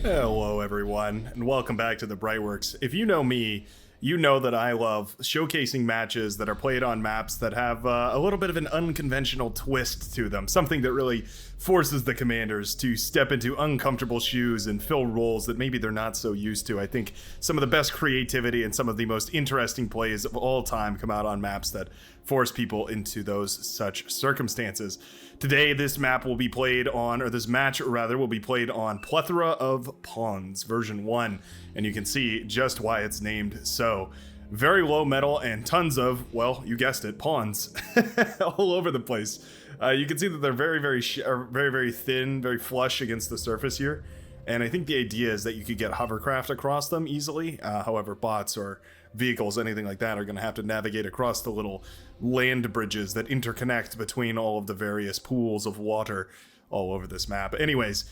Hello everyone, and welcome back to the Brightworks. If you know me, you know that I love showcasing matches that are played on maps that have a little bit of an unconventional twist to them. Something that really forces the commanders to step into uncomfortable shoes and fill roles that maybe they're not so used to. I think some of the best creativity and some of the most interesting plays of all time come out on maps that force people into those such circumstances. Today, this map will be played on, or this match rather, will be played on Plethora of Pawns version 1, and you can see just why it's named so. Very low metal and tons of, well, you guessed it, pawns all over the place. You can see that they're very thin, very flush against the surface here. And I think the idea is that you could get hovercraft across them easily. However, bots or vehicles, anything like that, are going to have to navigate across the little land bridges that interconnect between all of the various pools of water all over this map. Anyways,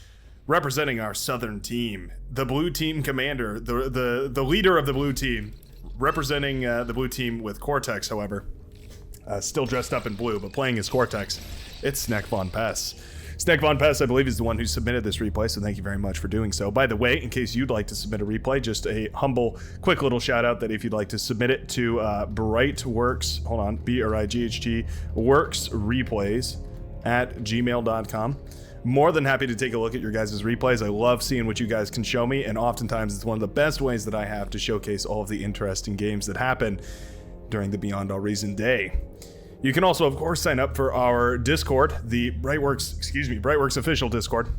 representing our southern team, the blue team commander, the leader of the blue team, representing the blue team with Cortex, however, still dressed up in blue, but playing as Cortex, it's Snack Von Pess. Snack Von Pess, I believe, is the one who submitted this replay, so thank you very much for doing so. By the way, in case you'd like to submit a replay, just a humble, quick little shout out that if you'd like to submit it to Brightworks, hold on, B-R-I-G-H-T, works replays at gmail.com. More than happy to take a look at your guys' replays. I love seeing what you guys can show me, and oftentimes it's one of the best ways that I have to showcase all of the interesting games that happen during the Beyond All Reason day. You can also, of course, sign up for our Discord, the Brightworks official Discord,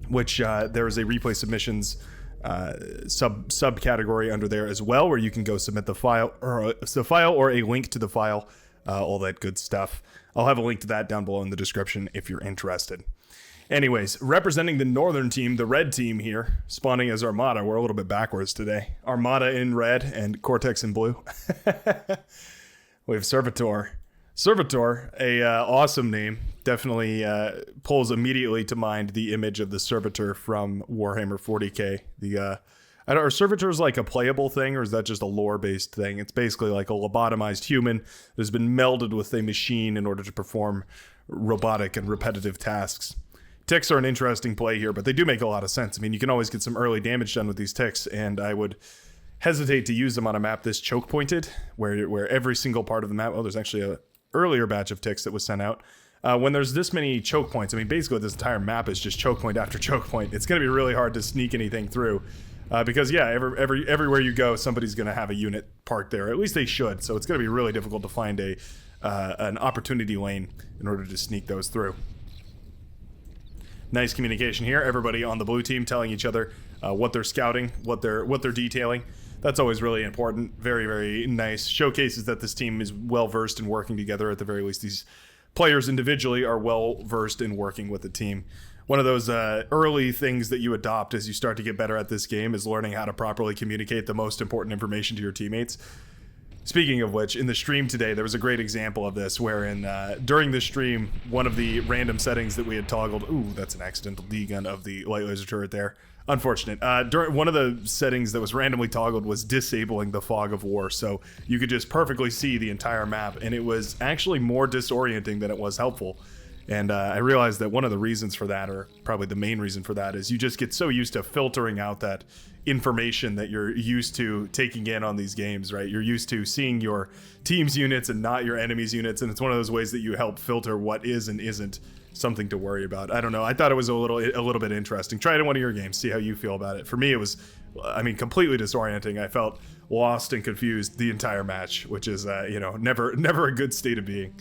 which there is a replay submissions subcategory under there as well, where you can go submit the file or a link to the file, all that good stuff. I'll have a link to that down below in the description if you're interested. Anyways, representing the northern team, the red team here, spawning as Armada. We're a little bit backwards today. Armada in red and Cortex in blue. We have Servitor. Servitor, a awesome name, definitely pulls immediately to mind the image of the Servitor from Warhammer 40k. Are Servitors like a playable thing, or is that just a lore-based thing? It's basically like a lobotomized human that has been melded with a machine in order to perform robotic and repetitive tasks. Ticks are an interesting play here, but they do make a lot of sense. I mean, you can always get some early damage done with these ticks, and I would hesitate to use them on a map this choke-pointed, where every single part of the map... Oh, there's actually a earlier batch of ticks that was sent out. When there's this many choke points, I mean, basically this entire map is just choke point after choke point. It's going to be really hard to sneak anything through because, yeah, everywhere you go, somebody's going to have a unit parked there. At least they should. So it's going to be really difficult to find an opportunity lane in order to sneak those through. Nice communication here. Everybody on the blue team telling each other what they're scouting, what they're detailing. That's always really important. Very, very nice. Showcases that this team is well-versed in working together. At the very least, these players individually are well-versed in working with the team. One of those early things that you adopt as you start to get better at this game is learning how to properly communicate the most important information to your teammates. Speaking of which, in the stream today, there was a great example of this, wherein during the stream, one of the random settings that we had toggled... Ooh, that's an accidental degun of the light laser turret there. Unfortunate. During one of the settings that was randomly toggled was disabling the fog of war, so you could just perfectly see the entire map, and it was actually more disorienting than it was helpful. And I realized that one of the reasons for that, or probably the main reason for that, is you just get so used to filtering out that information that you're used to taking in on these games, right? You're used to seeing your team's units and not your enemy's units, and it's one of those ways that you help filter what is and isn't something to worry about. I don't know. I thought it was a little bit interesting. Try it in one of your games. See how you feel about it. For me, it was, I mean, completely disorienting. I felt lost and confused the entire match, which is, never a good state of being.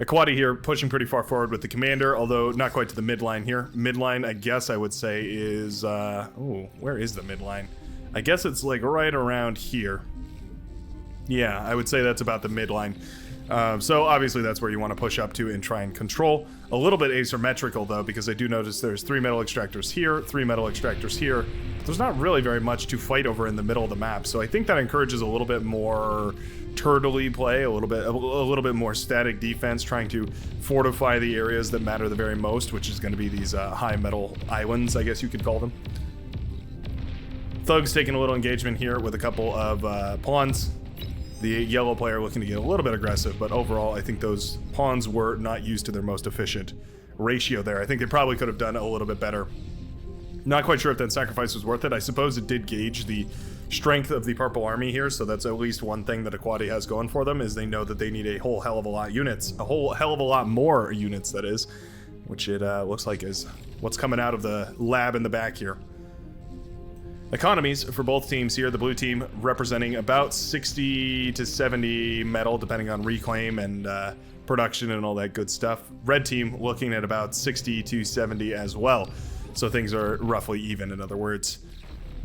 Aquati here pushing pretty far forward with the commander, although not quite to the midline here. Midline, I guess I would say is, where is the midline? I guess it's like right around here. Yeah, I would say that's about the midline. So obviously that's where you want to push up to and try and control. A little bit asymmetrical though, because I do notice there's 3 metal extractors here, 3 metal extractors here. But there's not really very much to fight over in the middle of the map, so I think that encourages a little bit more turtley play, a little bit more static defense, trying to fortify the areas that matter the very most, which is going to be these high metal islands, I guess you could call them. Thugs taking a little engagement here with a couple of pawns. The yellow player looking to get a little bit aggressive, but overall I think those pawns were not used to their most efficient ratio there. I think they probably could have done a little bit better Not quite sure if that sacrifice was worth it. I suppose it did gauge the strength of the purple army here, so that's at least one thing that Aquati has going for them, is they know that they need a whole hell of a lot units, a whole hell of a lot more units, that is, which it looks like is what's coming out of the lab in the back here. Economies for both teams here, the blue team representing about 60 to 70 metal, depending on reclaim and production and all that good stuff. Red team looking at about 60 to 70 as well. So things are roughly even, in other words.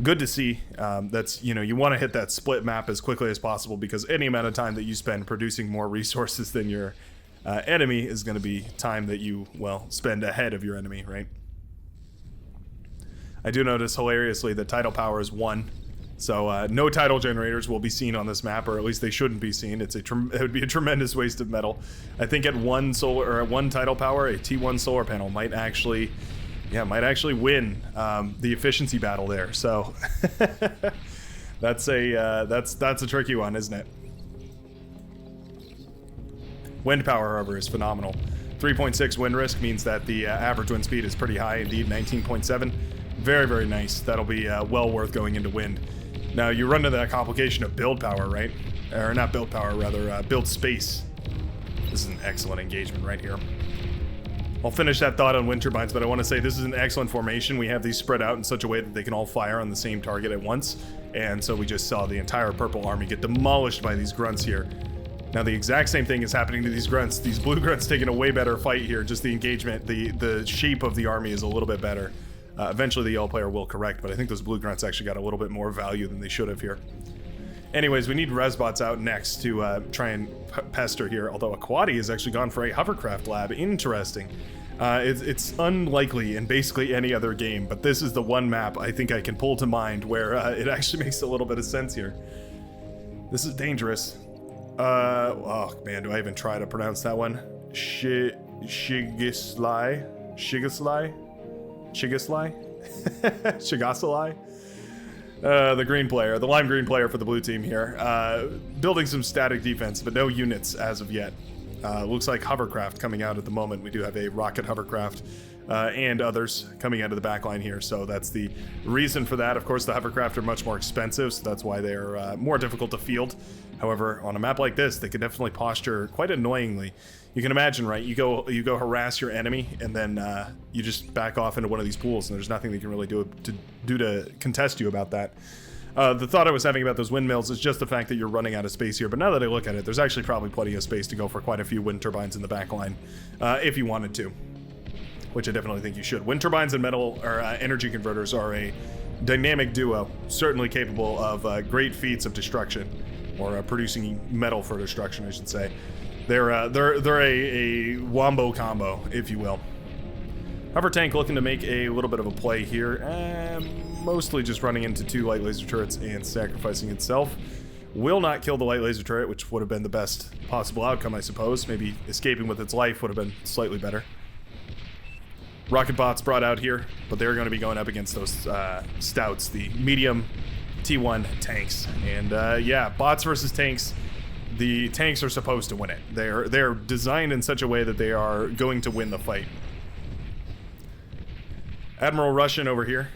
Good to see. That's, you know, you want to hit that split map as quickly as possible, because any amount of time that you spend producing more resources than your enemy is going to be time that you, well, spend ahead of your enemy, right? I do notice, hilariously, that tidal power is 1. So no tidal generators will be seen on this map, or at least they shouldn't be seen. It would be a tremendous waste of metal. I think at 1 solar, or at 1 tidal power, a T1 solar panel might actually... yeah, might actually win the efficiency battle there. So that's a tricky one, isn't it? Wind power, however, is phenomenal. 3.6 wind risk means that the average wind speed is pretty high indeed, 19.7. Very, very nice. That'll be well worth going into wind. Now, you run into that complication of build power, right? Or not build power, rather build space. This is an excellent engagement right here. I'll finish that thought on wind turbines, but I want to say this is an excellent formation. We have these spread out in such a way that they can all fire on the same target at once. And so we just saw the entire purple army get demolished by these grunts here. Now the exact same thing is happening to these grunts. These blue grunts taking a way better fight here. Just the engagement, the shape of the army is a little bit better. Eventually the yellow player will correct, but I think those blue grunts actually got a little bit more value than they should have here. Anyways, we need Resbots out next to try and pester here, although Aquati has actually gone for a Hovercraft lab. Interesting. It's unlikely in basically any other game, but this is the one map I think I can pull to mind where it actually makes a little bit of sense here. This is dangerous. Oh man, do I even try to pronounce that one? Shigaslai? Shigasalai? The green player, the lime green player for the blue team here. Building some static defense, but no units as of yet. Looks like Hovercraft coming out at the moment. We do have a rocket Hovercraft and others coming out of the back line here, so that's the reason for that. Of course, the Hovercraft are much more expensive, so that's why they're more difficult to field. However, on a map like this, they can definitely posture quite annoyingly. You can imagine, right? You go harass your enemy, and then you just back off into one of these pools, and there's nothing they can really do to contest you about that. The thought I was having about those windmills is just the fact that you're running out of space here, but now that I look at it, there's actually probably plenty of space to go for quite a few wind turbines in the back line, if you wanted to, which I definitely think you should. Wind turbines and metal or energy converters are a dynamic duo, certainly capable of great feats of destruction, or producing metal for destruction, I should say. They're a wombo combo, if you will. Hover tank looking to make a little bit of a play here, mostly just running into 2 light laser turrets and sacrificing itself. Will not kill the light laser turret, which would have been the best possible outcome, I suppose. Maybe escaping with its life would have been slightly better. Rocket bots brought out here, but they're going to be going up against those stouts, the medium T1 tanks. And yeah, bots versus tanks. The tanks are supposed to win it. They're designed in such a way that they are going to win the fight. Admiral Russian over here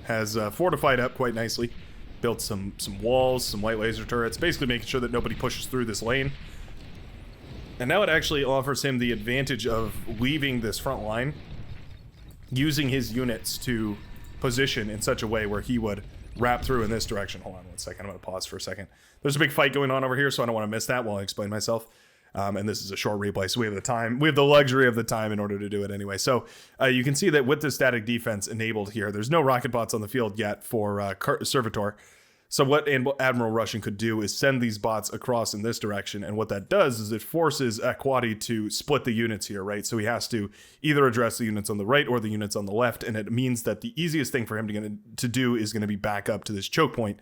has fortified up quite nicely. Built some walls, some light laser turrets, basically making sure that nobody pushes through this lane. And now it actually offers him the advantage of leaving this front line, using his units to position in such a way where he would wrap through in this direction. Hold on one second, I'm going to pause for a second. There's a big fight going on over here, so I don't want to miss that while I explain myself. And this is a short replay, so we have the time. We have the luxury of the time in order to do it anyway. So you can see that with the static defense enabled here, there's no rocket bots on the field yet for Servitor. So what Admiral Russian could do is send these bots across in this direction, and what that does is it forces Aquati to split the units here, right? So he has to either address the units on the right or the units on the left, and it means that the easiest thing for him to do is going to be back up to this choke point,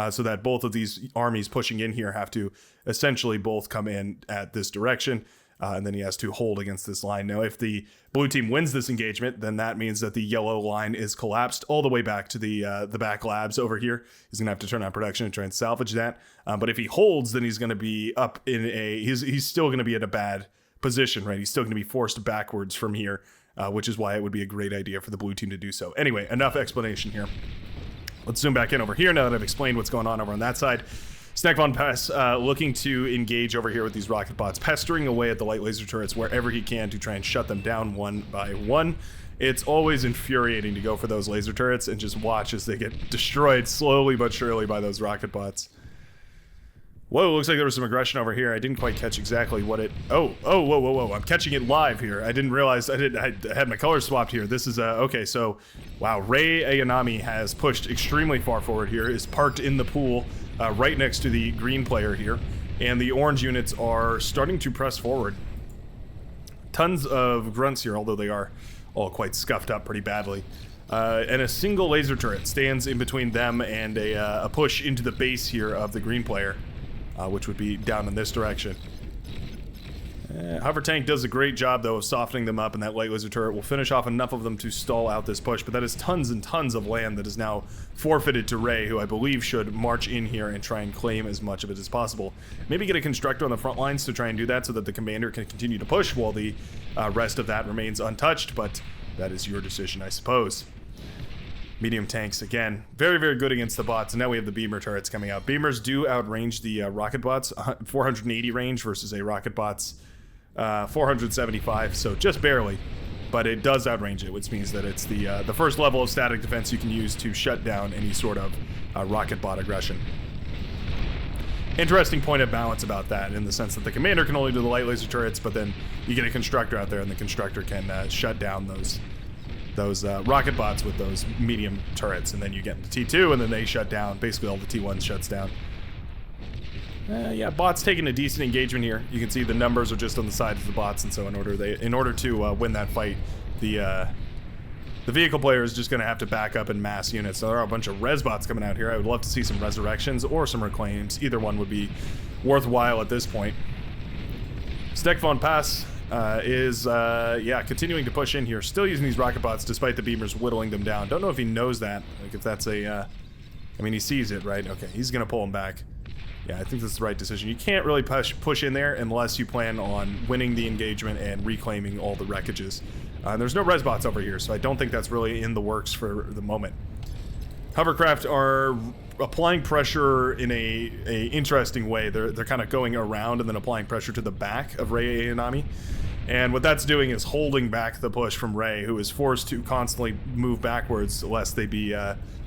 so that both of these armies pushing in here have to essentially both come in at this direction, and then he has to hold against this line. Now, if the blue team wins this engagement, then that means that the yellow line is collapsed all the way back to the back labs over here. He's gonna have to turn on production and try and salvage that. But if he holds, then he's gonna be up in he's still gonna be at a bad position, right? He's still gonna be forced backwards from here. which is why it would be a great idea for the blue team to do so. Anyway, enough explanation here. Let's zoom back in over here now that I've explained what's going on over on that side. Snack Von Pass looking to engage over here with these rocket bots, pestering away at the light laser turrets wherever he can to try and shut them down one by one. It's always infuriating to go for those laser turrets and just watch as they get destroyed slowly but surely by those rocket bots. Whoa, looks like there was some aggression over here. I didn't quite catch exactly what it... Oh, whoa. I'm catching it live here. I didn't realize I had my colors swapped here. This is, okay, so, wow, Rei Ayanami has pushed extremely far forward here, is parked in the pool right next to the green player here, and the orange units are starting to press forward. Tons of grunts here, although they are all quite scuffed up pretty badly. And a single laser turret stands in between them and a push into the base here of the green player. Which would be down in this direction. Hover Tank does a great job, though, of softening them up, and that light laser turret will finish off enough of them to stall out this push, but that is tons and tons of land that is now forfeited to Rei, who I believe should march in here and try and claim as much of it as possible. Maybe get a constructor on the front lines to try and do that so that the commander can continue to push while the rest of that remains untouched, but that is your decision, I suppose. Medium tanks, again, very, very good against the bots. And now we have the beamer turrets coming out. Beamers do outrange the rocket bots, 480 range versus a rocket bot's 475, so just barely. But it does outrange it, which means that it's the first level of static defense you can use to shut down any sort of rocket bot aggression. Interesting point of balance about that, in the sense that the commander can only do the light laser turrets, but then you get a constructor out there, and the constructor can shut down those rocket bots with those medium turrets, and then you get into T2, and then they shut down. Basically, all the T1 shuts down. Yeah, bots taking a decent engagement here. You can see the numbers are just on the sides of the bots, and so in order to win that fight, the vehicle player is just going to have to back up in mass units. So there are a bunch of res bots coming out here. I would love to see some resurrections or some reclaims. Either one would be worthwhile at this point. Snack Von Pass is continuing to push in here, still using these rocket bots despite the beamers whittling them down. Don't know if he knows that, like if that's I mean, he sees it, right? Okay, he's gonna pull him back. Yeah, I think that's the right decision. You can't really push in there unless you plan on winning the engagement and reclaiming all the wreckages. There's no res bots over here, so I don't think that's really in the works for the moment. Hovercraft are applying pressure in a interesting way. They're kind of going around and then applying pressure to the back of Rei Ayanami. And what that's doing is holding back the push from Rei, who is forced to constantly move backwards lest they be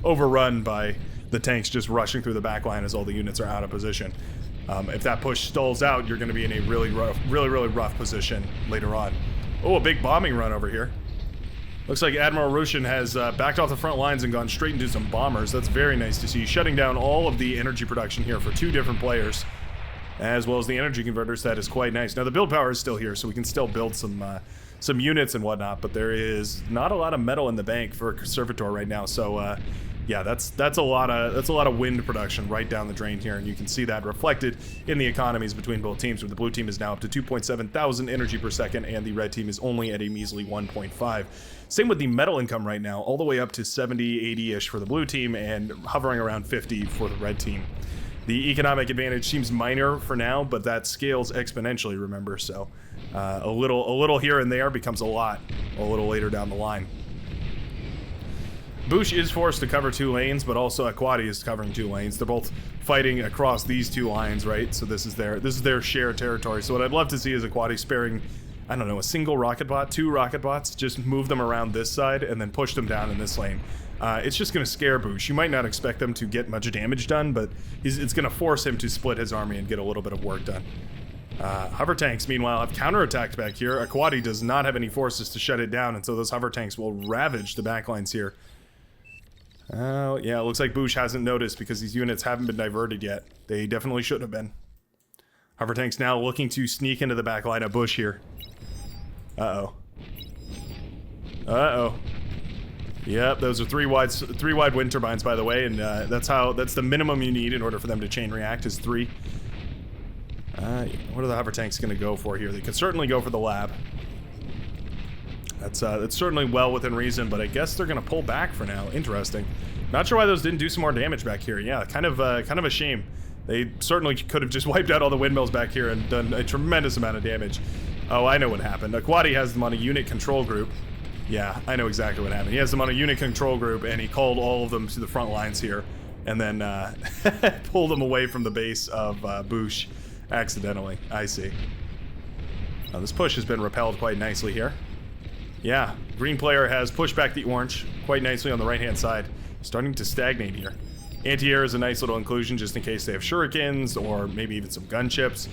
overrun by the tanks just rushing through the back line as all the units are out of position. If that push stalls out, you're going to be in a really rough position later on. Oh, a big bombing run over here. Looks like Admiral Rushin has backed off the front lines and gone straight into some bombers. That's very nice to see. Shutting down all of the energy production here for two different players, as well as the energy converters. That is quite nice. Now the build power is still here, so we can still build some units and whatnot, but there is not a lot of metal in the bank for a Servitor right now. So yeah, that's a lot of wind production right down the drain here, and you can see that reflected in the economies between both teams, where the blue team is now up to 2.7 thousand energy per second, and the red team is only at a measly 1.5. Same with the metal income right now, all the way up to 70, 80-ish for the blue team, and hovering around 50 for the red team. The economic advantage seems minor for now, but that scales exponentially, remember, so a little here and there becomes a lot a little later down the line. Bush is forced to cover two lanes, but also Aquati is covering two lanes. They're both fighting across these two lines, right? So this is their shared territory. So what I'd love to see is Aquati sparing, I don't know, a single rocket bot, two rocket bots, just move them around this side and then push them down in this lane. It's just going to scare Bush. You might not expect them to get much damage done, but it's going to force him to split his army and get a little bit of work done. Hover tanks, meanwhile, have counterattacked back here. Aquati does not have any forces to shut it down, and so those hover tanks will ravage the backlines here. Oh, yeah, it looks like Bush hasn't noticed because these units haven't been diverted yet. They definitely should have been. Hover tanks now looking to sneak into the back line of Bush here. Uh-oh. Uh-oh. Yep, those are three wide wind turbines, by the way, and that's the minimum you need in order for them to chain react, is 3. What are the hover tanks going to go for here? They could certainly go for the lab. That's certainly well within reason, but I guess they're going to pull back for now. Interesting. Not sure why those didn't do some more damage back here. Yeah, kind of a shame. They certainly could have just wiped out all the windmills back here and done a tremendous amount of damage. Oh, I know what happened. Aquati has them on a unit control group. Yeah, I know exactly what happened. He has them on a unit control group, and he called all of them to the front lines here, and then pulled them away from the base of Boosh accidentally. I see. Now, this push has been repelled quite nicely here. Yeah, green player has pushed back the orange quite nicely on the right-hand side. Starting to stagnate here. Anti-air is a nice little inclusion just in case they have shurikens or maybe even some gunships.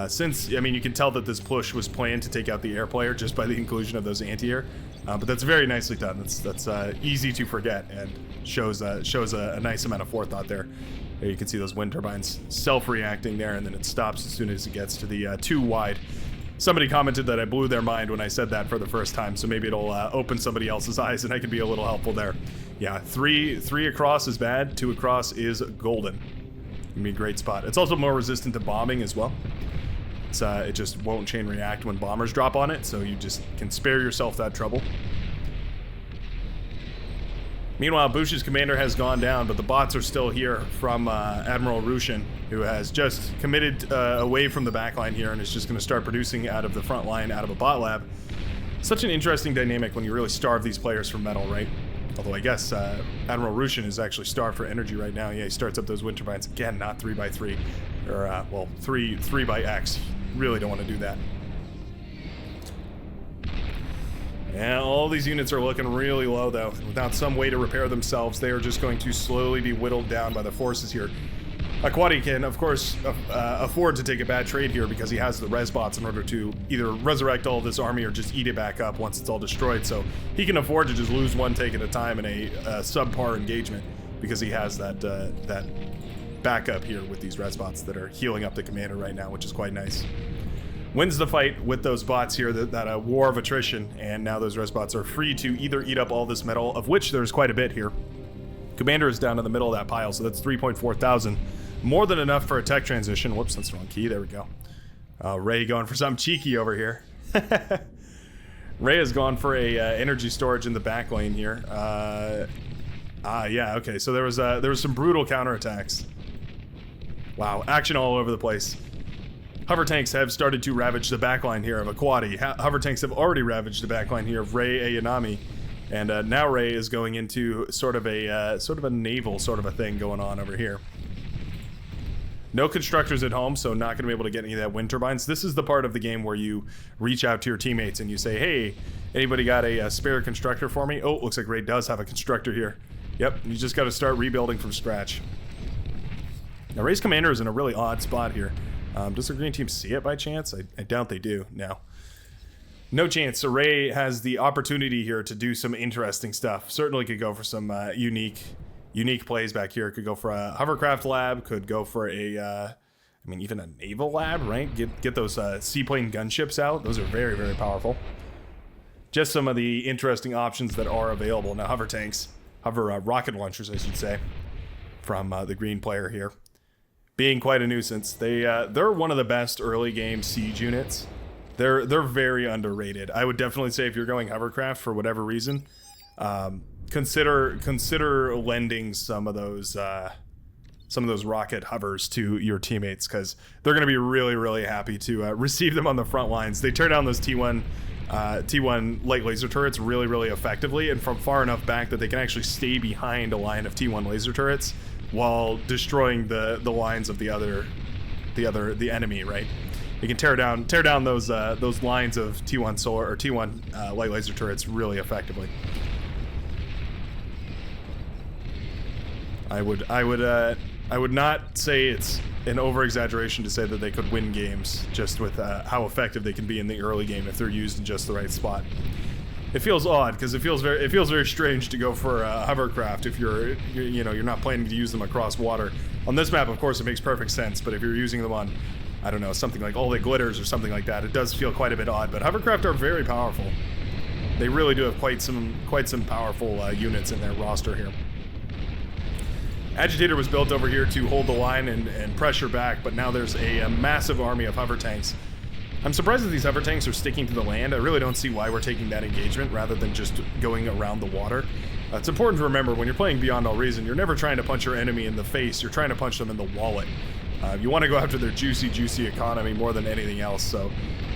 Since, I mean, you can tell that this push was planned to take out the air player just by the inclusion of those anti-air. But that's very nicely done. That's easy to forget and shows a nice amount of forethought there. There you can see those wind turbines self-reacting there, and then it stops as soon as it gets to the 2 wide. Somebody commented that I blew their mind when I said that for the first time, so maybe it'll open somebody else's eyes and I can be a little helpful there. Yeah, three across is bad, 2 across is golden. It'd be a great spot. It's also more resistant to bombing as well. It just won't chain react when bombers drop on it, so you just can spare yourself that trouble. Meanwhile, Bush's commander has gone down, but the bots are still here from Admiral Rushin, who has just committed away from the backline here and is just going to start producing out of the front line, out of a bot lab. Such an interesting dynamic when you really starve these players for metal, right? Although I guess Admiral Rushin is actually starved for energy right now. Yeah, he starts up those wind turbines. Again, not 3x3, or, well, 3 by X. Really don't want to do that. Yeah, all these units are looking really low, though. Without some way to repair themselves, they are just going to slowly be whittled down by the forces here. Aquati can, of course, afford to take a bad trade here because he has the res bots in order to either resurrect all of this army or just eat it back up once it's all destroyed. So he can afford to just lose one take at a time in a subpar engagement because he has that backup here with these res bots that are healing up the commander right now, which is quite nice. Wins the fight with those bots here, that war of attrition, and now those res bots are free to either eat up all this metal, of which there's quite a bit here. Commander is down in the middle of that pile, so that's 3.4 thousand. More than enough for a tech transition. Whoops, that's the wrong key. There we go. Ray going for something cheeky over here. Ray has gone for a energy storage in the back lane here. Yeah, okay, so there was some brutal counterattacks. Wow, action all over the place. Hover tanks have started to ravage the backline here of Aquati. Hover tanks have already ravaged the backline here of Ray Ayanami, and now Ray is going into sort of a naval sort of a thing going on over here. No constructors at home, so not going to be able to get any of that wind turbines. This is the part of the game where you reach out to your teammates and you say, "Hey, anybody got a spare constructor for me?" Oh, looks like Ray does have a constructor here. Yep, you just got to start rebuilding from scratch. Now Ray's commander is in a really odd spot here. Does the green team see it by chance? I doubt they do. No chance. So Ray has the opportunity here to do some interesting stuff. Certainly could go for some unique plays back here. Could go for a hovercraft lab. Could go for I mean, even a naval lab, right? Get those seaplane gunships out. Those are very, very powerful. Just some of the interesting options that are available. Now, hover rocket launchers, I should say, from the green player here. Being quite a nuisance. They're one of the best early game siege units. They're very underrated. I would definitely say if you're going hovercraft for whatever reason, consider lending some of those rocket hovers to your teammates, because they're going to be really, really happy to receive them on the front lines. They tear down those T1 light laser turrets really, really effectively, and from far enough back that they can actually stay behind a line of T1 laser turrets while destroying the lines of the enemy, right? You can tear down those lines of T1 solar or T1 light laser turrets really effectively. I would not say it's an over-exaggeration to say that they could win games just with how effective they can be in the early game if they're used in just the right spot. It feels odd because it feels very strange to go for hovercraft if you're not planning to use them across water. On this map, of course, it makes perfect sense, but if you're using them on, I don't know, something like All That Glitters or something like that, it does feel quite a bit odd. But hovercraft are very powerful. They really do have quite some powerful units in their roster here. Agitator was built over here to hold the line and pressure back, but now there's a massive army of hover tanks. I'm surprised that these hover tanks are sticking to the land. I really don't see why we're taking that engagement rather than just going around the water. It's important to remember when you're playing Beyond All Reason, you're never trying to punch your enemy in the face, you're trying to punch them in the wallet. You want to go after their juicy economy more than anything else, so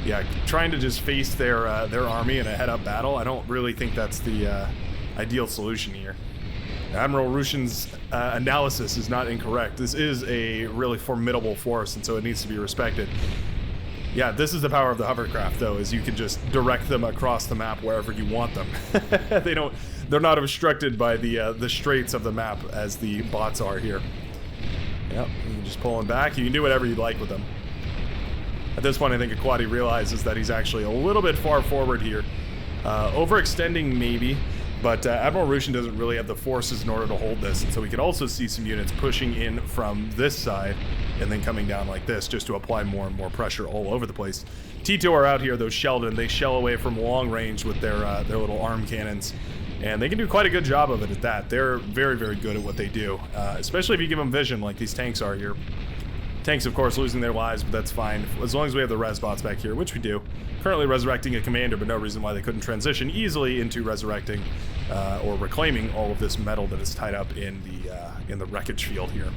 yeah, trying to just face their army in a head-up battle, I don't really think that's the ideal solution here. Admiral Rushin's analysis is not incorrect. This is a really formidable force, and so it needs to be respected. Yeah, this is the power of the hovercraft, though, is you can just direct them across the map wherever you want them. They're not obstructed by the straits of the map as the bots are here. Yep, you can just pull them back. You can do whatever you'd like with them. At this point, I think Aquati realizes that he's actually a little bit far forward here. Overextending, maybe, but Admiral Rushin doesn't really have the forces in order to hold this, and so we could also see some units pushing in from this side and then coming down like this just to apply more and more pressure all over the place. T2 are out here, those Shelldon. They shell away from long range with their little arm cannons, and they can do quite a good job of it at that. They're very, very good at what they do, especially if you give them vision like these tanks are here. Tanks, of course, losing their lives, but that's fine, as long as we have the res bots back here, which we do. Currently resurrecting a commander, but no reason why they couldn't transition easily into resurrecting or reclaiming all of this metal that is tied up in the wreckage field here.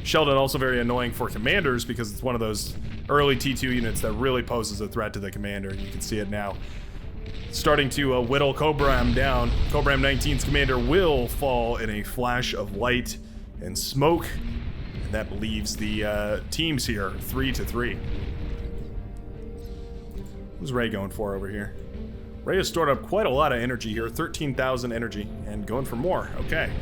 Shelldon also very annoying for commanders because it's one of those early T2 units that really poses a threat to the commander, and you can see it now. Starting to whittle Cobram down. Cobram 19's commander will fall in a flash of light and smoke. That leaves the teams here 3-3. What's Ray going for over here? Ray has stored up quite a lot of energy here, 13,000 energy, and going for more. Okay.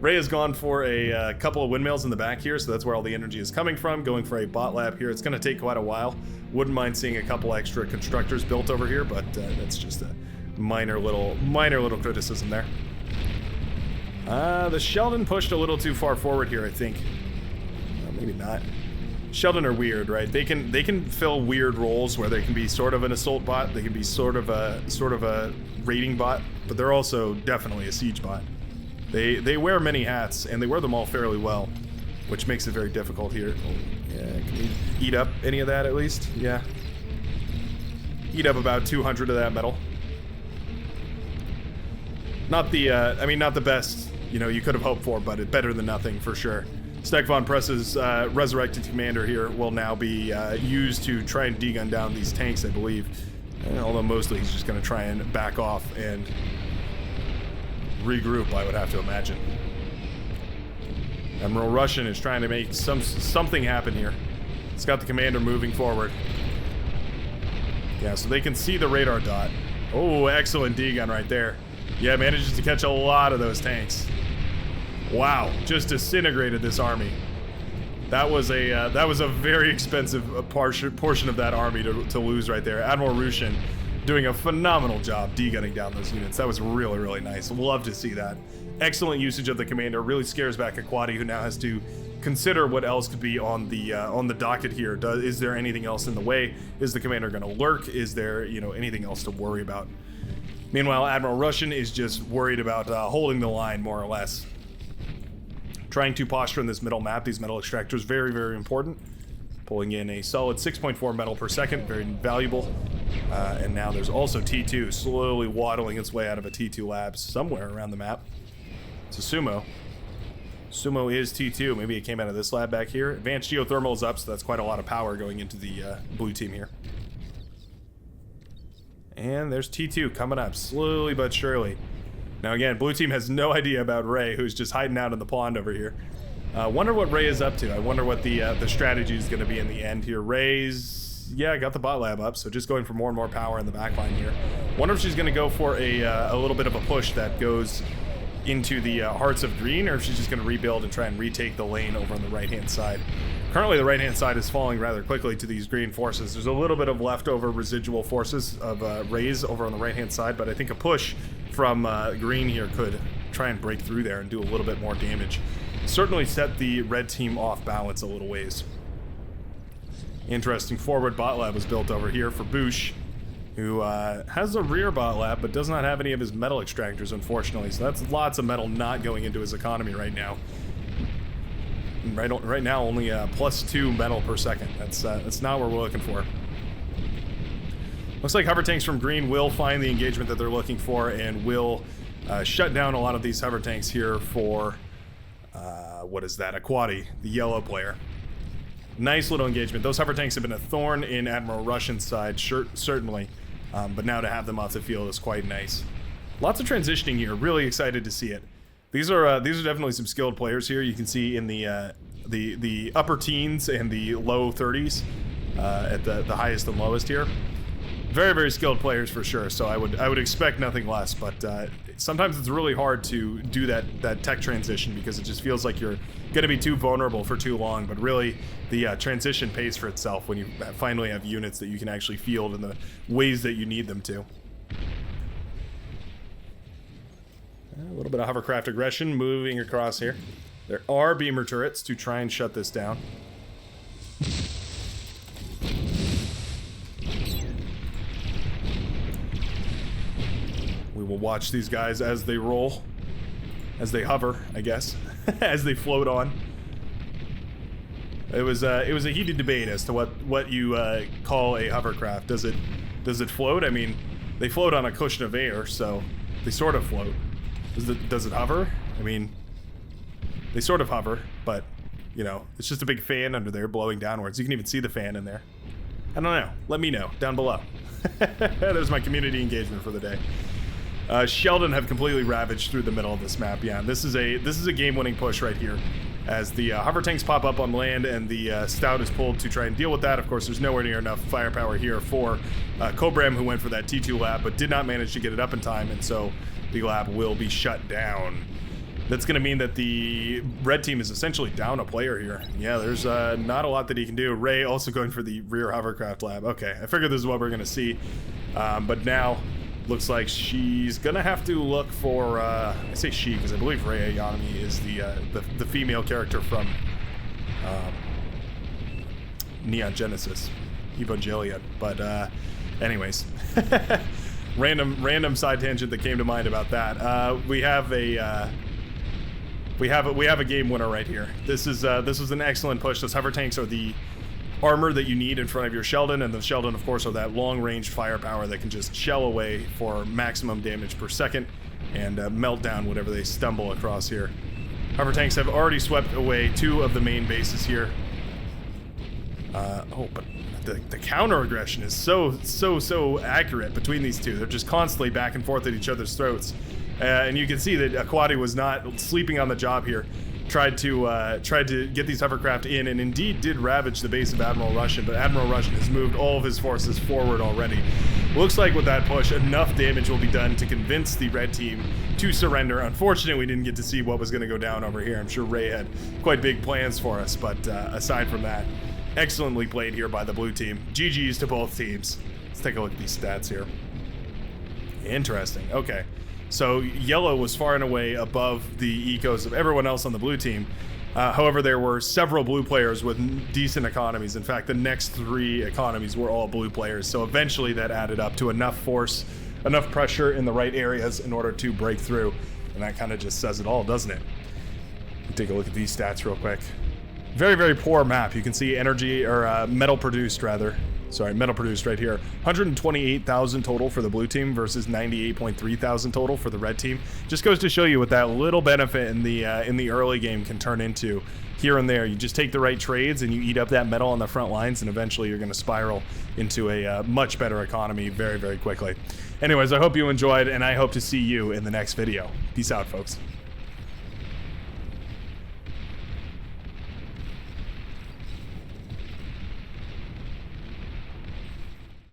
Ray has gone for a couple of windmills in the back here, so that's where all the energy is coming from. Going for a bot lab here. It's going to take quite a while. Wouldn't mind seeing a couple extra constructors built over here, but that's just a minor little criticism there. The Shelldon pushed a little too far forward here, I think. Maybe not. Shelldon are weird, right? They can fill weird roles where they can be sort of an assault bot, they can be sort of a raiding bot, but they're also definitely a siege bot. They wear many hats, and they wear them all fairly well, which makes it very difficult here. Yeah, can we eat up any of that at least? Yeah. Eat up about 200 of that metal. Not the best, you could have hoped for, but better than nothing for sure. Stek Von Press's resurrected commander here will now be used to try and degun down these tanks, I believe. Although mostly he's just going to try and back off and regroup, I would have to imagine. Admiral Rushin is trying to make something happen here. It's got the commander moving forward. Yeah, so they can see the radar dot. Oh, excellent degun right there. Yeah, manages to catch a lot of those tanks. Wow, just disintegrated this army. That was a very expensive portion of that army to lose right there. Admiral Rushin doing a phenomenal job degunning down those units. That was really, really nice. Love to see that. Excellent usage of the commander. Really scares back Aquati, who now has to consider what else could be on the docket here. Is there anything else in the way? Is the commander going to lurk? Is there anything else to worry about? Meanwhile, Admiral Rushin is just worried about holding the line, more or less. Trying to posture in this middle map. These metal extractors, very, very important. Pulling in a solid 6.4 metal per second, very valuable. And now there's also T2 slowly waddling its way out of a T2 lab somewhere around the map. It's a Sumo. Sumo is T2. Maybe it came out of this lab back here. Advanced geothermal is up, so that's quite a lot of power going into the blue team here. And there's T2 coming up, slowly but surely. Now again, blue team has no idea about Ray, who's just hiding out in the pond over here. Wonder what Ray is up to. I wonder what the strategy is going to be in the end here. Ray's, yeah, got the bot lab up, so just going for more and more power in the backline here. Wonder if she's going to go for a little bit of a push that goes into the Hearts of Green, or if she's just going to rebuild and try and retake the lane over on the right-hand side. Currently, the right-hand side is falling rather quickly to these green forces. There's a little bit of leftover residual forces of Rays over on the right-hand side, but I think a push from green here could try and break through there and do a little bit more damage. Certainly set the red team off balance a little ways. Interesting forward bot lab was built over here for Boosh, who has a rear bot lab, but does not have any of his metal extractors, unfortunately. So that's lots of metal not going into his economy right now. Right now, only +2 metal per second. That's not what we're looking for. Looks like hover tanks from green will find the engagement that they're looking for and will shut down a lot of these hover tanks here for what is that? Aquati, the yellow player. Nice little engagement. Those hover tanks have been a thorn in Admiral Russian's side, certainly. But now to have them off the field is quite nice. Lots of transitioning here. Really excited to see it. These are definitely some skilled players here. You can see in the upper teens and the low 30s at the highest and lowest here. Very, very skilled players for sure. So I would expect nothing less. But sometimes it's really hard to do that tech transition because it just feels like you're going to be too vulnerable for too long. But really, the transition pays for itself when you finally have units that you can actually field in the ways that you need them to. A little bit of hovercraft aggression moving across here. There are beamer turrets to try and shut this down. We will watch these guys as they roll, as they hover, I guess, as they float on. It was a heated debate as to what you call a hovercraft. Does it float? I mean, they float on a cushion of air, so they sort of float. Does it hover? I mean, they sort of hover, but you know, it's just a big fan under there blowing downwards. You can even see the fan in there. I don't know. Let me know down below. There's my community engagement for the day. Shelldon have completely ravaged through the middle of this map. Yeah, this is a game-winning push right here, as the hover tanks pop up on land and the stout is pulled to try and deal with that. Of course, there's nowhere near enough firepower here for Cobram, who went for that T2 lab, but did not manage to get it up in time, and so the lab will be shut down. That's going to mean that the red team is essentially down a player here. Yeah, there's not a lot that he can do. Ray also going for the rear hovercraft lab. Okay, I figured this is what we're going to see, but now looks like she's gonna have to look for I say she because I believe Ray Ayanami is the female character from Neon Genesis Evangelion. But anyways, random side tangent that came to mind about that. We have a game winner right here. This was an excellent push. Those hover tanks are the armor that you need in front of your Shelldon, and the Shelldon, of course, are that long-range firepower that can just shell away for maximum damage per second and melt down whatever they stumble across here. Hover tanks have already swept away 2 of the main bases here. Oh, but the counter-aggression is so accurate between these two. They're just constantly back and forth at each other's throats. And you can see that Aquati was not sleeping on the job here. Tried to get these hovercraft in, and indeed did ravage the base of Admiral Russian, but Admiral Russian has moved all of his forces forward already. Looks like with that push, enough damage will be done to convince the red team to surrender. Unfortunately, we didn't get to see what was going to go down over here. I'm sure Ray had quite big plans for us, but aside from that, excellently played here by the blue team. GG's to both teams. Let's take a look at these stats here. Interesting. Okay. So yellow was far and away above the ecos of everyone else on the blue team. However, there were several blue players with decent economies. In fact, the next 3 economies were all blue players. So eventually that added up to enough force, enough pressure in the right areas in order to break through. And that kind of just says it all, doesn't it? Take a look at these stats real quick. Very, very poor map. You can see energy, or metal produced rather. Sorry, metal produced right here. 128,000 total for the blue team versus 98.3 thousand total for the red team. Just goes to show you what that little benefit in the early game can turn into here and there. You just take the right trades and you eat up that metal on the front lines, and eventually you're going to spiral into a much better economy very, very quickly. Anyways, I hope you enjoyed, and I hope to see you in the next video. Peace out, folks.